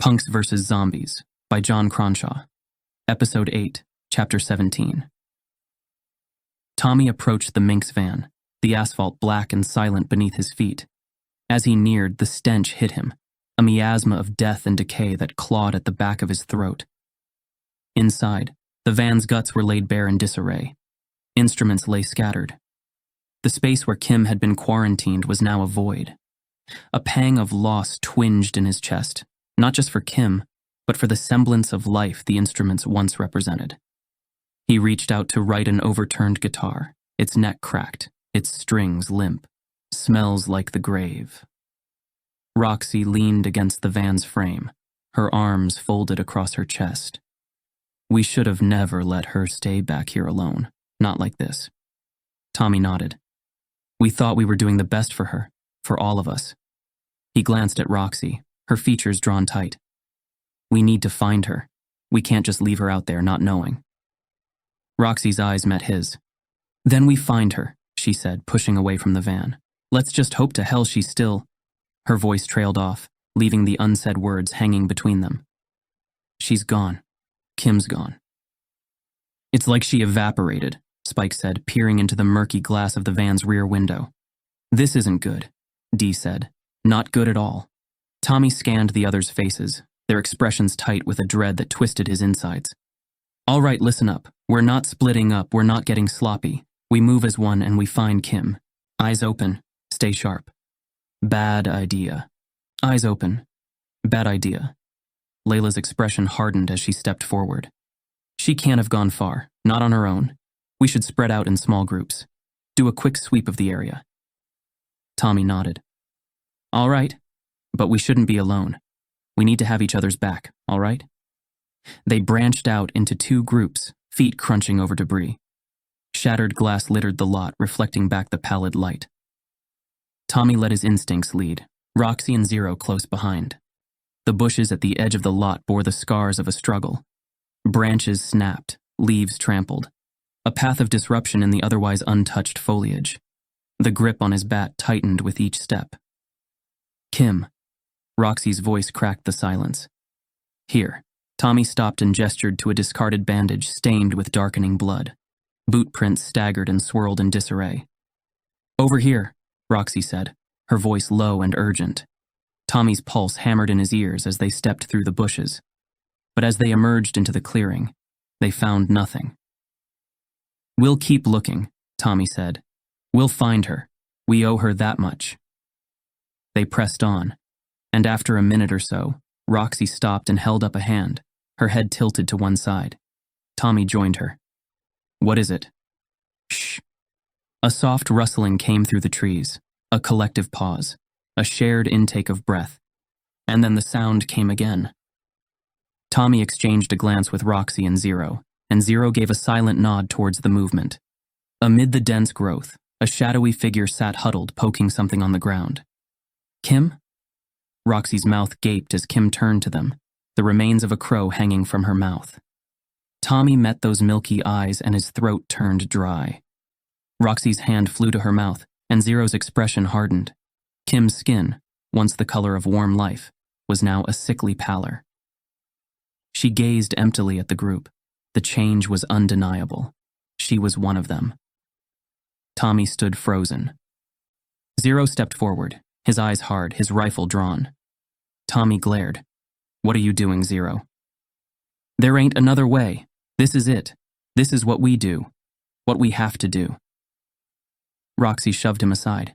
Punks vs. Zombies by John Cronshaw. Episode 8, Chapter 17. Tommy approached the Minx van, the asphalt black and silent beneath his feet. As he neared, the stench hit him, a miasma of death and decay that clawed at the back of his throat. Inside, the van's guts were laid bare in disarray. Instruments lay scattered. The space where Kim had been quarantined was now a void. A pang of loss twinged in his chest, not just for Kim, but for the semblance of life the instruments once represented. He reached out to right an overturned guitar, its neck cracked, its strings limp. Smells like the grave. Roxy leaned against the van's frame, her arms folded across her chest. We should have never let her stay back here alone, not like this. Tommy nodded. We thought we were doing the best for her, for all of us. He glanced at Roxy, her features drawn tight. We need to find her. We can't just leave her out there not knowing. Roxy's eyes met his. Then we find her, she said, pushing away from the van. Let's just hope to hell she's still. Her voice trailed off, leaving the unsaid words hanging between them. She's gone. Kim's gone. It's like she evaporated, Spike said, peering into the murky glass of the van's rear window. This isn't good, Dee said. Not good at all. Tommy scanned the others' faces, their expressions tight with a dread that twisted his insides. All right, listen up. We're not splitting up, we're not getting sloppy. We move as one and we find Kim. Eyes open, stay sharp. Bad idea. Eyes open. Bad idea. Layla's expression hardened as she stepped forward. She can't have gone far, not on her own. We should spread out in small groups. Do a quick sweep of the area. Tommy nodded. All right, but we shouldn't be alone. We need to have each other's back, all right? They branched out into two groups, feet crunching over debris. Shattered glass littered the lot, reflecting back the pallid light. Tommy let his instincts lead, Roxy and Zero close behind. The bushes at the edge of the lot bore the scars of a struggle. Branches snapped, leaves trampled. A path of disruption in the otherwise untouched foliage. The grip on his bat tightened with each step. Kim. Roxy's voice cracked the silence. Here. Tommy stopped and gestured to a discarded bandage stained with darkening blood. Boot prints staggered and swirled in disarray. Over here, Roxy said, her voice low and urgent. Tommy's pulse hammered in his ears as they stepped through the bushes. But as they emerged into the clearing, they found nothing. We'll keep looking, Tommy said. We'll find her. We owe her that much. They pressed on, and after a minute or so, Roxy stopped and held up a hand, her head tilted to one side. Tommy joined her. What is it? Shh. A soft rustling came through the trees, a collective pause, a shared intake of breath, and then the sound came again. Tommy exchanged a glance with Roxy and Zero gave a silent nod towards the movement. Amid the dense growth, a shadowy figure sat huddled, poking something on the ground. Kim? Roxy's mouth gaped as Kim turned to them, the remains of a crow hanging from her mouth. Tommy met those milky eyes and his throat turned dry. Roxy's hand flew to her mouth, and Zero's expression hardened. Kim's skin, once the color of warm life, was now a sickly pallor. She gazed emptily at the group. The change was undeniable. She was one of them. Tommy stood frozen. Zero stepped forward, his eyes hard, his rifle drawn. Tommy glared. What are you doing, Zero? There ain't another way. This is it. This is what we do. What we have to do. Roxy shoved him aside.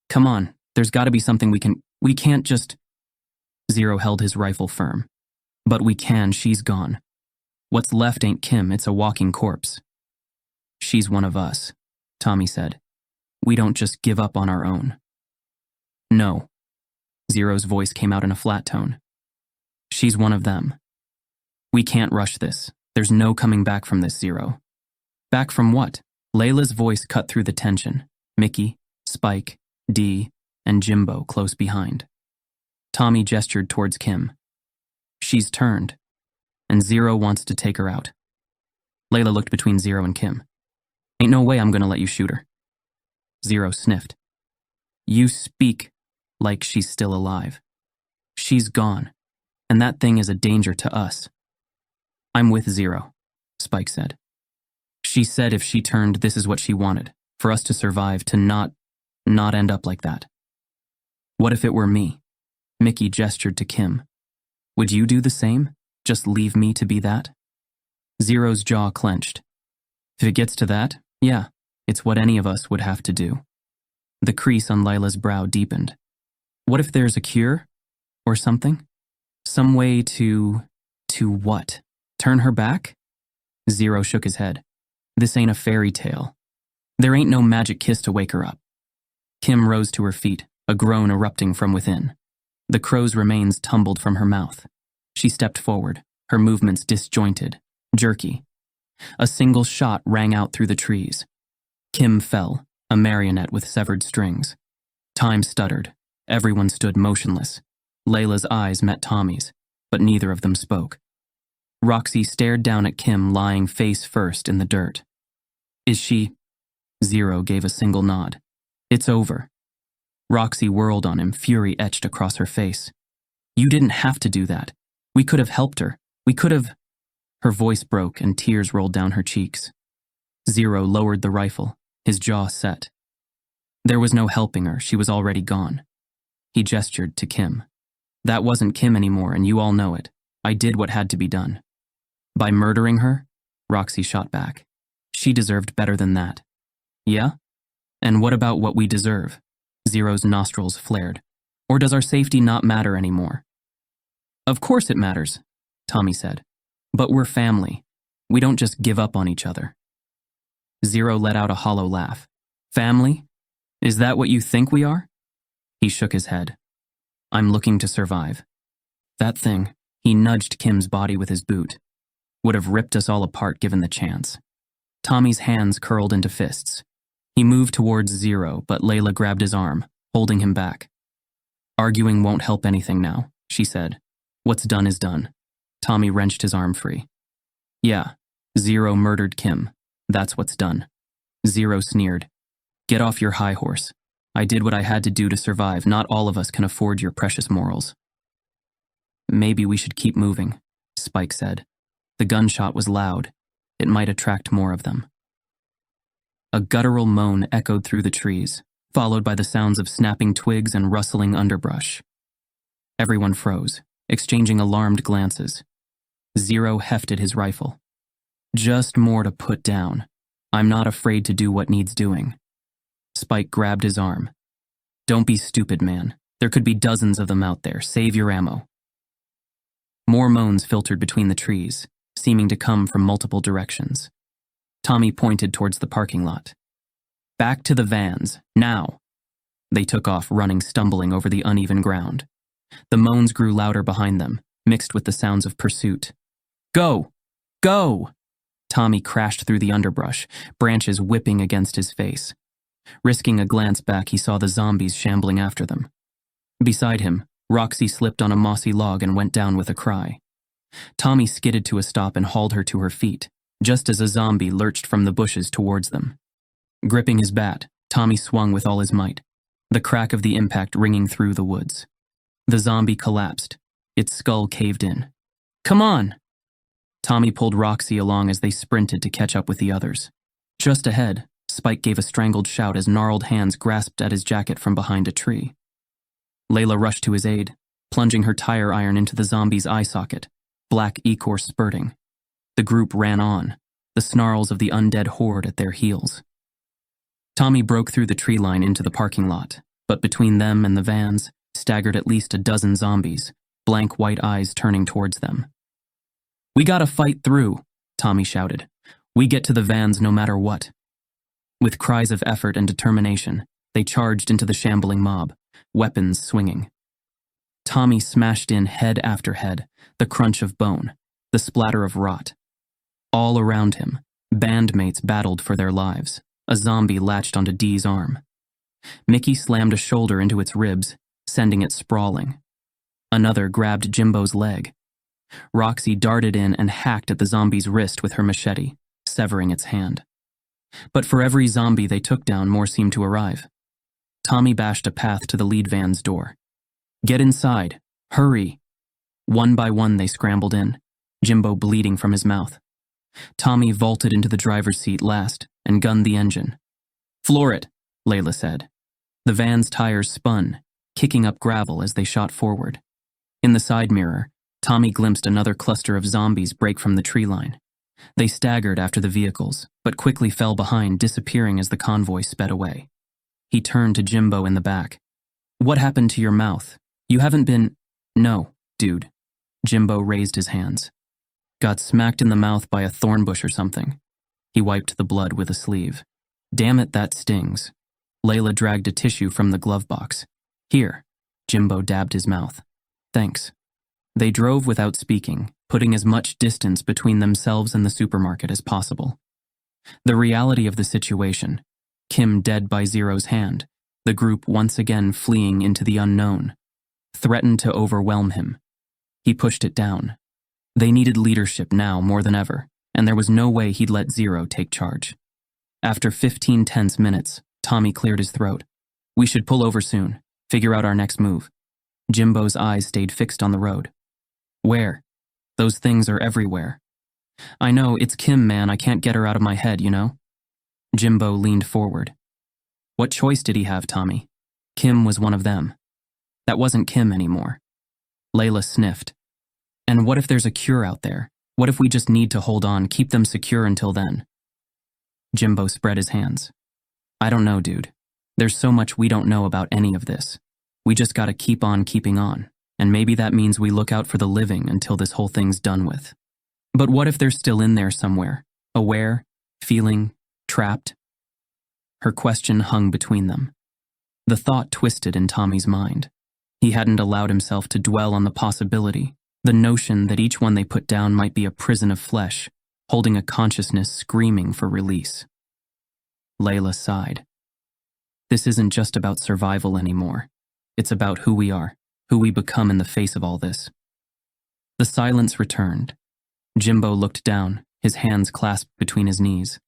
Come on, there's gotta be something we can't just... Zero held his rifle firm. But we can, she's gone. What's left ain't Kim, it's a walking corpse. She's one of us, Tommy said. We don't just give up on our own. No. Zero's voice came out in a flat tone. She's one of them. We can't rush this. There's no coming back from this, Zero. Back from what? Layla's voice cut through the tension. Mickey, Spike, Dee, and Jimbo close behind. Tommy gestured towards Kim. She's turned, and Zero wants to take her out. Layla looked between Zero and Kim. Ain't no way I'm gonna let you shoot her. Zero sniffed. You speak like she's still alive. She's gone. and that thing is a danger to us. I'm with Zero, Spike said. She said if she turned, this is what she wanted, for us to survive, to not end up like that. What if it were me? Mickey gestured to Kim. Would you do the same? Just leave me to be that? Zero's jaw clenched. If it gets to that, yeah, it's what any of us would have to do. The crease on Lila's brow deepened. What if there's a cure? Or something? Some way to what? Turn her back? Zero shook his head. This ain't a fairy tale. There ain't no magic kiss to wake her up. Kim rose to her feet, a groan erupting from within. The crow's remains tumbled from her mouth. She stepped forward, her movements disjointed, jerky. A single shot rang out through the trees. Kim fell, a marionette with severed strings. Time stuttered. Everyone stood motionless. Layla's eyes met Tommy's, but neither of them spoke. Roxy stared down at Kim lying face first in the dirt. Is she? Zero gave a single nod. It's over. Roxy whirled on him, fury etched across her face. You didn't have to do that. We could have helped her. We could have... Her voice broke and tears rolled down her cheeks. Zero lowered the rifle, his jaw set. There was no helping her, she was already gone. He gestured to Kim. That wasn't Kim anymore, and you all know it. I did what had to be done. By murdering her? Roxy shot back. She deserved better than that. Yeah? And what about what we deserve? Zero's nostrils flared. Or does our safety not matter anymore? Of course it matters, Tommy said. But we're family. We don't just give up on each other. Zero let out a hollow laugh. Family? Is that what you think we are? He shook his head. I'm looking to survive. That thing, he nudged Kim's body with his boot, would have ripped us all apart given the chance. Tommy's hands curled into fists. He moved towards Zero, but Layla grabbed his arm, holding him back. Arguing won't help anything now, she said. What's done is done. Tommy wrenched his arm free. Yeah, Zero murdered Kim. That's what's done. Zero sneered. Get off your high horse. I did what I had to do to survive. Not all of us can afford your precious morals. Maybe we should keep moving, Spike said. The gunshot was loud. It might attract more of them. A guttural moan echoed through the trees, followed by the sounds of snapping twigs and rustling underbrush. Everyone froze, exchanging alarmed glances. Zero hefted his rifle. Just more to put down. I'm not afraid to do what needs doing. Spike grabbed his arm. Don't be stupid, man. There could be dozens of them out there. Save your ammo. More moans filtered between the trees, seeming to come from multiple directions. Tommy pointed towards the parking lot. Back to the vans, now. They took off, running, stumbling over the uneven ground. The moans grew louder behind them, mixed with the sounds of pursuit. Go! Go! Tommy crashed through the underbrush, branches whipping against his face. Risking a glance back, he saw the zombies shambling after them. Beside him, Roxy slipped on a mossy log and went down with a cry. Tommy skidded to a stop and hauled her to her feet, just as a zombie lurched from the bushes towards them. Gripping his bat, Tommy swung with all his might, the crack of the impact ringing through the woods. The zombie collapsed, its skull caved in. Come on! Tommy pulled Roxy along as they sprinted to catch up with the others. Just ahead, Spike gave a strangled shout as gnarled hands grasped at his jacket from behind a tree. Layla rushed to his aid, plunging her tire iron into the zombie's eye socket, black ichor spurting. The group ran on, the snarls of the undead horde at their heels. Tommy broke through the tree line into the parking lot, but between them and the vans staggered at least a dozen zombies, blank white eyes turning towards them. We gotta fight through, Tommy shouted. We get to the vans no matter what. With cries of effort and determination, they charged into the shambling mob, weapons swinging. Tommy smashed in head after head, the crunch of bone, the splatter of rot. All around him, bandmates battled for their lives. A zombie latched onto Dee's arm. Mickey slammed a shoulder into its ribs, sending it sprawling. Another grabbed Jimbo's leg. Roxy darted in and hacked at the zombie's wrist with her machete, severing its hand. But for every zombie they took down, more seemed to arrive. Tommy bashed a path to the lead van's door. Get inside. Hurry. One by one they scrambled in, Jimbo bleeding from his mouth. Tommy vaulted into the driver's seat last and gunned the engine. "Floor it," Layla said. The van's tires spun, kicking up gravel as they shot forward. In the side mirror, Tommy glimpsed another cluster of zombies break from the tree line. They staggered after the vehicles, but quickly fell behind, disappearing as the convoy sped away. He turned to Jimbo in the back. "What happened to your mouth? You haven't been—" "No, dude." Jimbo raised his hands. "Got smacked in the mouth by a thorn bush or something." He wiped the blood with a sleeve. "Damn it, that stings." Layla dragged a tissue from the glove box. "Here." Jimbo dabbed his mouth. "Thanks." They drove without speaking, putting as much distance between themselves and the supermarket as possible. The reality of the situation, Kim dead by Zero's hand, the group once again fleeing into the unknown, threatened to overwhelm him. He pushed it down. They needed leadership now more than ever, and there was no way he'd let Zero take charge. After 15 tense minutes, Tommy cleared his throat. "We should pull over soon, figure out our next move." Jimbo's eyes stayed fixed on the road. "Where? Those things are everywhere." "I know, it's Kim, man, I can't get her out of my head, you know?" Jimbo leaned forward. What choice did he have, Tommy? Kim was one of them. That wasn't Kim anymore. Layla sniffed. "And what if there's a cure out there? What if we just need to hold on, keep them secure until then?" Jimbo spread his hands. "I don't know, dude. There's so much we don't know about any of this. We just gotta keep on keeping on, and maybe that means we look out for the living until this whole thing's done with. But what if they're still in there somewhere, aware, feeling, trapped?" Her question hung between them. The thought twisted in Tommy's mind. He hadn't allowed himself to dwell on the possibility, the notion that each one they put down might be a prison of flesh, holding a consciousness screaming for release. Layla sighed. "This isn't just about survival anymore. It's about who we are, who we become in the face of all this." The silence returned. Jimbo looked down, his hands clasped between his knees.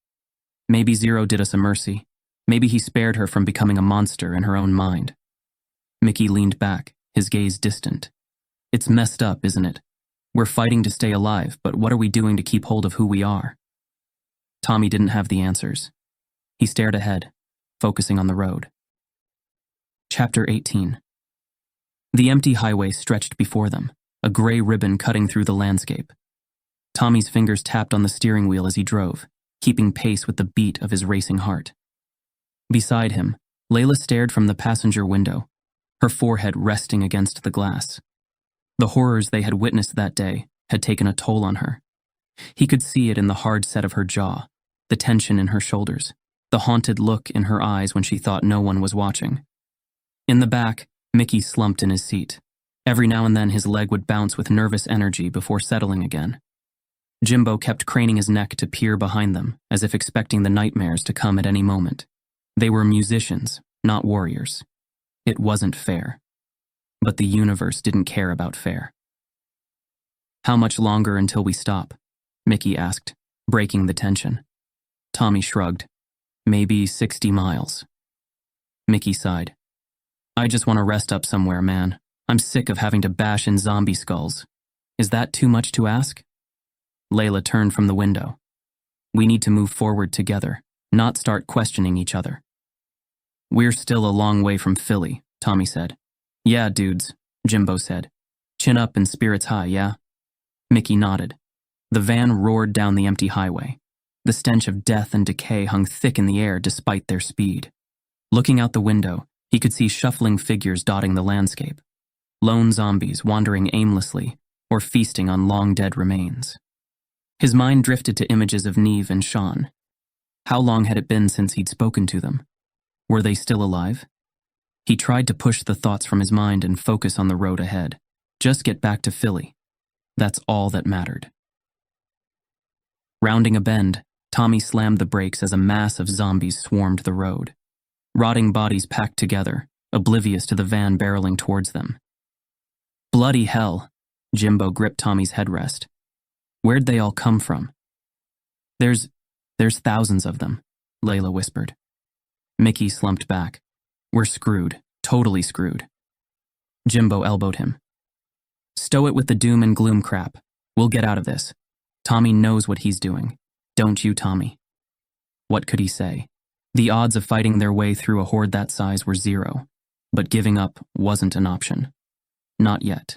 Maybe Zero did us a mercy. Maybe he spared her from becoming a monster in her own mind. Mickey leaned back, his gaze distant. "It's messed up, isn't it? We're fighting to stay alive, but what are we doing to keep hold of who we are?" Tommy didn't have the answers. He stared ahead, focusing on the road. Chapter 18. The empty highway stretched before them, a gray ribbon cutting through the landscape. Tommy's fingers tapped on the steering wheel as he drove, keeping pace with the beat of his racing heart. Beside him, Layla stared from the passenger window, her forehead resting against the glass. The horrors they had witnessed that day had taken a toll on her. He could see it in the hard set of her jaw, the tension in her shoulders, the haunted look in her eyes when she thought no one was watching. In the back, Mickey slumped in his seat. Every now and then his leg would bounce with nervous energy before settling again. Jimbo kept craning his neck to peer behind them, as if expecting the nightmares to come at any moment. They were musicians, not warriors. It wasn't fair. But the universe didn't care about fair. "How much longer until we stop?" Mickey asked, breaking the tension. Tommy shrugged. "Maybe 60 miles. Mickey sighed. "I just want to rest up somewhere, man. I'm sick of having to bash in zombie skulls. Is that too much to ask?" Layla turned from the window. "We need to move forward together, not start questioning each other." "We're still a long way from Philly," Tommy said. "Yeah, dudes," Jimbo said. "Chin up and spirits high, yeah?" Mickey nodded. The van roared down the empty highway. The stench of death and decay hung thick in the air despite their speed. Looking out the window, he could see shuffling figures dotting the landscape. Lone zombies wandering aimlessly or feasting on long-dead remains. His mind drifted to images of Neve and Sean. How long had it been since he'd spoken to them? Were they still alive? He tried to push the thoughts from his mind and focus on the road ahead. Just get back to Philly. That's all that mattered. Rounding a bend, Tommy slammed the brakes as a mass of zombies swarmed the road. Rotting bodies packed together, oblivious to the van barreling towards them. "Bloody hell!" Jimbo gripped Tommy's headrest. "Where'd they all come from?" There's thousands of them," Layla whispered. Mickey slumped back. "We're screwed, totally screwed." Jimbo elbowed him. Stow it with the doom and gloom crap. We'll get out of this. Tommy knows what he's doing. Don't you, Tommy? What could he say? The odds of fighting their way through a horde that size were 0, but giving up wasn't an option. Not yet.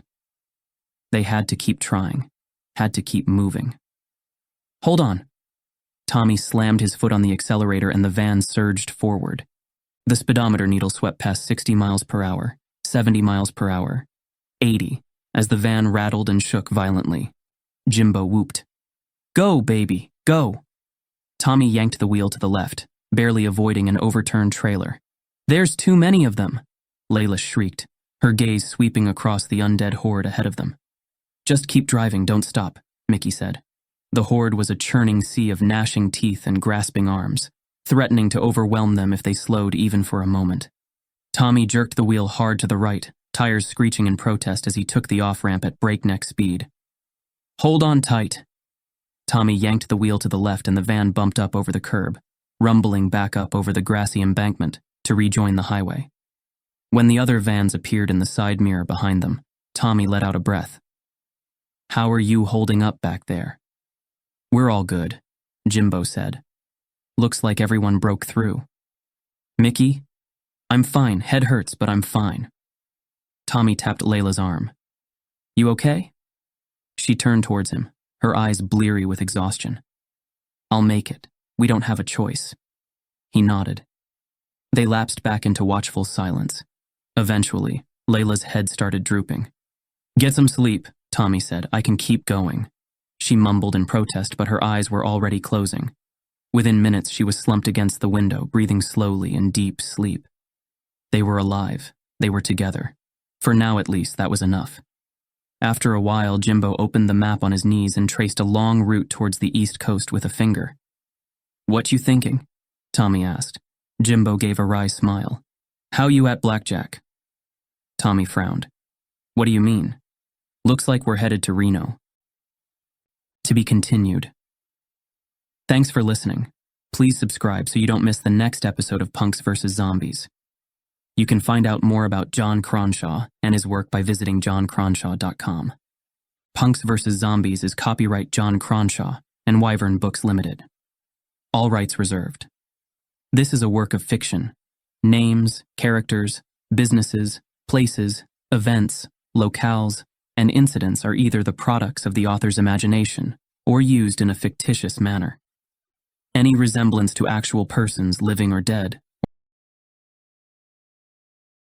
They had to keep trying, had to keep moving. Hold on. Tommy slammed his foot on the accelerator and the van surged forward. The speedometer needle swept past 60 miles per hour, 70 miles per hour, 80, as the van rattled and shook violently. Jimbo whooped. Go, baby, go! Tommy yanked the wheel to the left, barely avoiding an overturned trailer. There's too many of them, Layla shrieked, her gaze sweeping across the undead horde ahead of them. Just keep driving, don't stop, Mickey said. The horde was a churning sea of gnashing teeth and grasping arms, threatening to overwhelm them if they slowed even for a moment. Tommy jerked the wheel hard to the right, tires screeching in protest as he took the off-ramp at breakneck speed. Hold on tight. Tommy yanked the wheel to the left and the van bumped up over the curb, rumbling back up over the grassy embankment to rejoin the highway. When the other vans appeared in the side mirror behind them, Tommy let out a breath. How are you holding up back there? We're all good, Jimbo said. Looks like everyone broke through. Mickey? I'm fine, head hurts, but I'm fine. Tommy tapped Layla's arm. You okay? She turned towards him, her eyes bleary with exhaustion. I'll make it. We don't have a choice. He nodded. They lapsed back into watchful silence. Eventually, Layla's head started drooping. Get some sleep, Tommy said. I can keep going. She mumbled in protest, but her eyes were already closing. Within minutes, she was slumped against the window, breathing slowly in deep sleep. They were alive. They were together. For now, at least, that was enough. After a while, Jimbo opened the map on his knees and traced a long route towards the east coast with a finger. What you thinking? Tommy asked. Jimbo gave a wry smile. How you at blackjack? Tommy frowned. What do you mean? Looks like we're headed to Reno. To be continued. Thanks for listening. Please subscribe so you don't miss the next episode of Punks vs. Zombies. You can find out more about John Cronshaw and his work by visiting johncronshaw.com. Punks vs. Zombies is copyright John Cronshaw and Wyvern Books Limited. All rights reserved. This is a work of fiction. Names, characters, businesses, places, events, locales, and incidents are either the products of the author's imagination or used in a fictitious manner. Any resemblance to actual persons, living or dead,